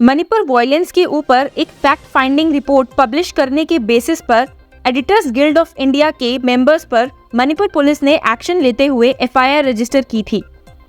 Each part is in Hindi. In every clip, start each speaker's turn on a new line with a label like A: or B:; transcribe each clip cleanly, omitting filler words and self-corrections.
A: मणिपुर वायलेंस के ऊपर एक फैक्ट फाइंडिंग रिपोर्ट पब्लिश करने के बेसिस पर एडिटर्स गिल्ड ऑफ इंडिया के मेंबर्स पर मणिपुर पुलिस ने एक्शन लेते हुए एफआईआर रजिस्टर की थी।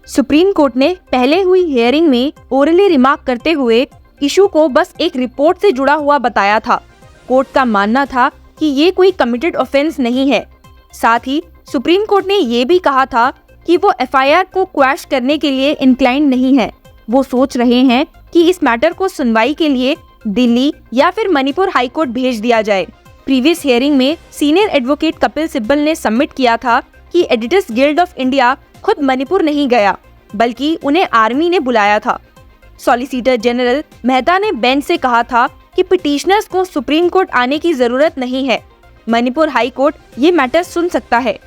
A: सुप्रीम कोर्ट ने पहले हुई हियरिंग में ओरली रिमार्क करते हुए इशू को बस एक रिपोर्ट से जुड़ा हुआ बताया था। कोर्ट का मानना था कि ये कोई कमिटेड ऑफेंस नहीं है। साथ ही सुप्रीम कोर्ट ने ये भी कहा था कि वो एफआईआर को क्वैश करने के लिए इंक्लाइंड नहीं है। वो सोच रहे हैं कि इस मैटर को सुनवाई के लिए दिल्ली या फिर मणिपुर हाई कोर्ट भेज दिया जाए। प्रीवियस हियरिंग में सीनियर एडवोकेट कपिल सिब्बल ने सबमिट किया था कि एडिटर्स गिल्ड ऑफ इंडिया खुद मणिपुर नहीं गया, बल्कि उन्हें आर्मी ने बुलाया था। सॉलिसिटर जनरल मेहता ने बेंच से कहा था कि पिटिशनर्स को सुप्रीम कोर्ट आने की जरूरत नहीं है, मणिपुर हाई कोर्ट ये मैटर सुन सकता है।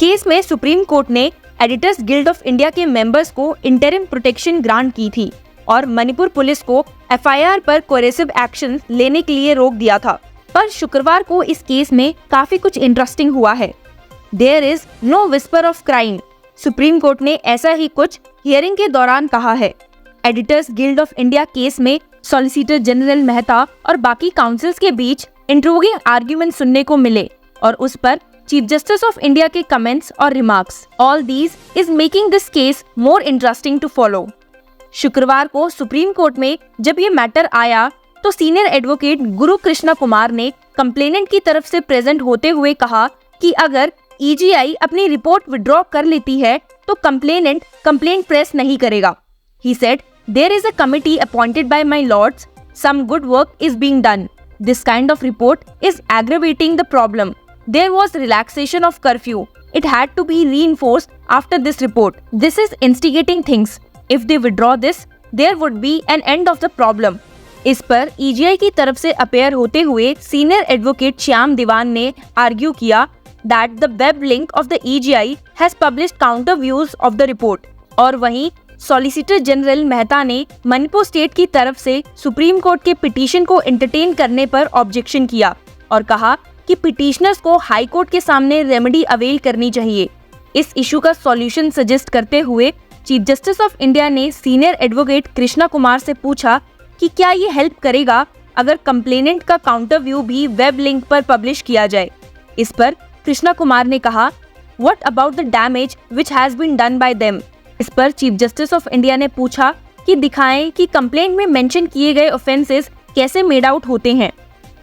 A: केस में सुप्रीम कोर्ट ने एडिटर्स गिल्ड ऑफ इंडिया के मेंबर्स को इंटरिम प्रोटेक्शन ग्रांट की थी और मणिपुर पुलिस को एफआईआर पर कोरेसिव एक्शन लेने के लिए रोक दिया था। पर शुक्रवार को इस केस में काफी कुछ इंटरेस्टिंग हुआ है। There is no whisper of crime, supreme court ने ऐसा ही कुछ हियरिंग के दौरान कहा है। Editors guild of India case में सॉलिसिटर जनरल मेहता और बाकी काउंसिल्स के बीच इंट्रोगिंग आर्ग्यूमेंट सुनने को मिले और उस पर चीफ जस्टिस ऑफ इंडिया के कमेंट्स और remarks. All these is making this case more interesting to follow. शुक्रवार को सुप्रीम कोर्ट में जब ये मैटर आया तो सीनियर एडवोकेट गुरु कृष्णा कुमार ने कंप्लेनेंट की तरफ से प्रेजेंट होते हुए कहा कि अगर ईजीआई अपनी रिपोर्ट विड्रॉ कर लेती है तो कंप्लेनेंट कंप्लेंट प्रेस नहीं करेगा। He said, "There is a committee appointed by my lords. Some good work is being done. This kind of report is aggravating the problem. There was relaxation of curfew. It had to be reinforced after this report. This is instigating things. If they withdraw this, there would be an end of the problem." इस पर ईजीआई की तरफ से अपेयर होते हुए सीनियर एडवोकेट श्याम दीवान ने आर्ग्यू किया that the web link of the EGI has published counter views of the report। और वहीं सॉलिसिटर जनरल मेहता ने मणिपुर स्टेट की तरफ से सुप्रीम कोर्ट के पिटीशन को एंटरटेन करने पर ऑब्जेक्शन किया और कहा कि पिटीशनर्स को हाई कोर्ट के सामने रेमेडी अवेल करनी चाहिए। इस इशू का सॉल्यूशन सजेस्ट करते हुए चीफ जस्टिस ऑफ इंडिया ने सीनियर एडवोकेट कृष्णा कुमार से पूछा कि क्या ये हेल्प करेगा अगर कंप्लेनेंट का काउंटर व्यू भी वेब लिंक पर पब्लिश किया जाए। इस पर कृष्णा कुमार ने कहा, what about the damage which has been done by them. इस पर चीफ जस्टिस ऑफ इंडिया ने पूछा कि दिखाएं कि कंप्लेंट में मेंशन किए गए ऑफेंसेस कैसे मेड आउट होते हैं।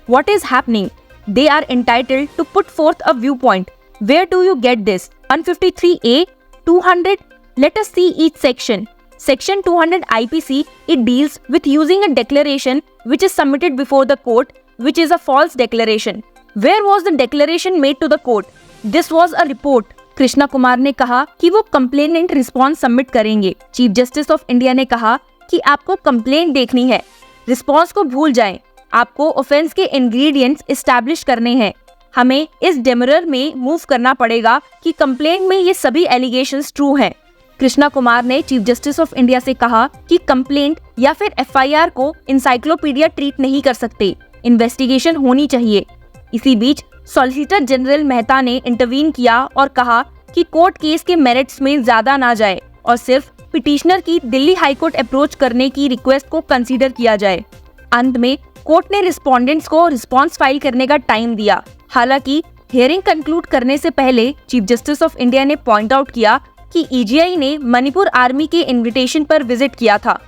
A: What is happening? They are entitled to put forth a view point. Where do you get this? 153A, 200? Let us see each section. Section 200 IPC, it deals with using a declaration which is submitted before the court, which is a false declaration. Where was the declaration made to the court? This was a report. Krishna Kumar ने कहा कि वो कंप्लेनेंट रिस्पॉन्स सबमिट करेंगे। चीफ जस्टिस ऑफ इंडिया ने कहा कि आपको कंप्लेंट देखनी है, रिस्पॉन्स को भूल जाएं। आपको ऑफेंस के इंग्रेडिएंट्स एस्टैब्लिश करने हैं। हमें इस डेमरर में मूव करना पड़ेगा कि कंप्लेंट में ये सभी एलिगेशंस ट्रू हैं। कृष्णा कुमार ने चीफ जस्टिस ऑफ इंडिया से कहा कि कंप्लेंट या फिर एफआईआर को इंसाइक्लोपीडिया ट्रीट नहीं कर सकते, इन्वेस्टिगेशन होनी चाहिए। इसी बीच सॉलिसिटर जनरल मेहता ने इंटरवीन किया और कहा कि कोर्ट केस के मेरिट्स में ज्यादा ना जाए और सिर्फ पिटिशनर की दिल्ली हाई कोर्ट अप्रोच करने की रिक्वेस्ट को कंसीडर किया जाए। अंत में कोर्ट ने रिस्पोंडेंट्स को रिस्पॉन्स फाइल करने का टाइम दिया। हालांकि हियरिंग कंक्लूड करने से पहले चीफ जस्टिस ऑफ इंडिया ने पॉइंट आउट किया कि ईजीआई ने मणिपुर आर्मी के इन्विटेशन पर विजिट किया था।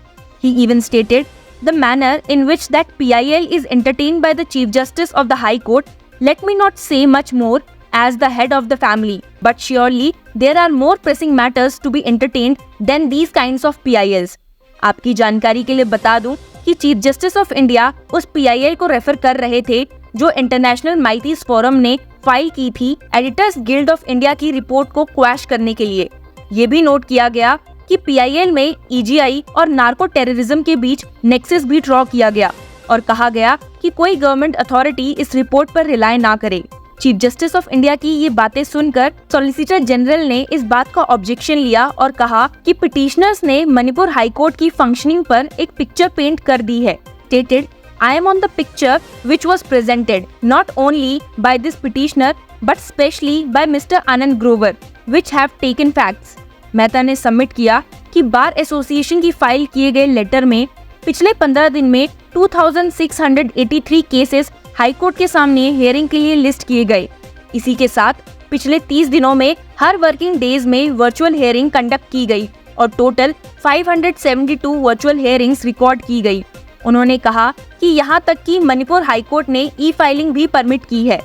A: He even stated the manner in which that PIL is entertained by the Chief Justice of the High Court. Let me not say much more as the head of the family, but surely there are more pressing matters to be entertained than these kinds of PILs. आपकी जानकारी के लिए बता दूं कि चीफ जस्टिस ऑफ इंडिया उस PIL को रेफर कर रहे थे जो इंटरनेशनल माइटीज फोरम ने फाइल की थी एडिटर्स गिल्ड ऑफ इंडिया की रिपोर्ट को क्वैश करने के लिए। ये भी नोट किया गया कि PIL में ईजीआई और नार्को टेररिज्म के बीच नेक्सस भी ड्रॉ किया गया और कहा गया कि कोई गवर्नमेंट अथॉरिटी इस रिपोर्ट पर रिलाय ना करे। चीफ जस्टिस ऑफ इंडिया की ये बातें सुनकर सॉलिसिटर जनरल ने इस बात का ऑब्जेक्शन लिया और कहा कि पिटिशनर्स ने मणिपुर हाई कोर्ट की फंक्शनिंग पर एक पिक्चर पेंट कर दी है। Stated, I am on the picture which was presented not only by this petitioner but specially by Mr. Anand Grover, which have taken facts. Mehta ने सबमिट किया कि बार एसोसिएशन की फाइल किए गए लेटर में पिछले 15 दिन में 2683 केसेस हाईकोर्ट के सामने हियरिंग के लिए लिस्ट किए गए। इसी के साथ पिछले 30 दिनों में हर वर्किंग डेज में वर्चुअल हियरिंग कंडक्ट की गई और टोटल 572 वर्चुअल हियरिंग्स रिकॉर्ड की गई। उन्होंने कहा कि यहां तक कि मणिपुर हाईकोर्ट ने ई-फाइलिंग भी परमिट की है।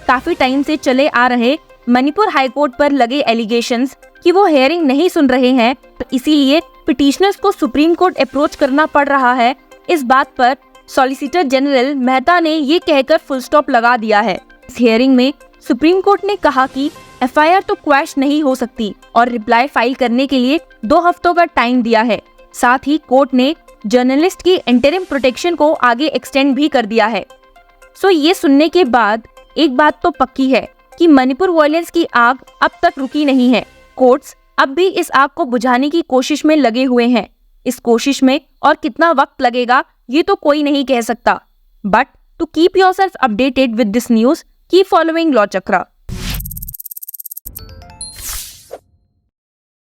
A: काफी टाइम से चले आ रहे मणिपुर हाईकोर्ट पर लगे एलिगेशंस कि वो हियरिंग नहीं सुन रहे हैं, तो इसीलिए पिटिशनर्स को सुप्रीम कोर्ट अप्रोच करना पड़ रहा है। इस बात पर सॉलिसिटर जनरल मेहता ने ये कहकर फुल स्टॉप लगा दिया है। इस हियरिंग में सुप्रीम कोर्ट ने कहा कि एफआईआर तो क्वैश नहीं हो सकती और रिप्लाई फाइल करने के लिए 2 हफ्तों का टाइम दिया है। साथ ही कोर्ट ने जर्नलिस्ट की इंटरिम प्रोटेक्शन को आगे एक्सटेंड भी कर दिया है। सो ये सुनने के बाद एक बात तो पक्की है कि मणिपुर वायलेंस की आग अब तक रुकी नहीं है। कोर्ट्स अब भी इस आग को बुझाने की कोशिश में लगे हुए हैं। इस कोशिश में और कितना वक्त लगेगा ये तो कोई नहीं कह सकता। But to keep yourself updated with this news, keep following law chakra.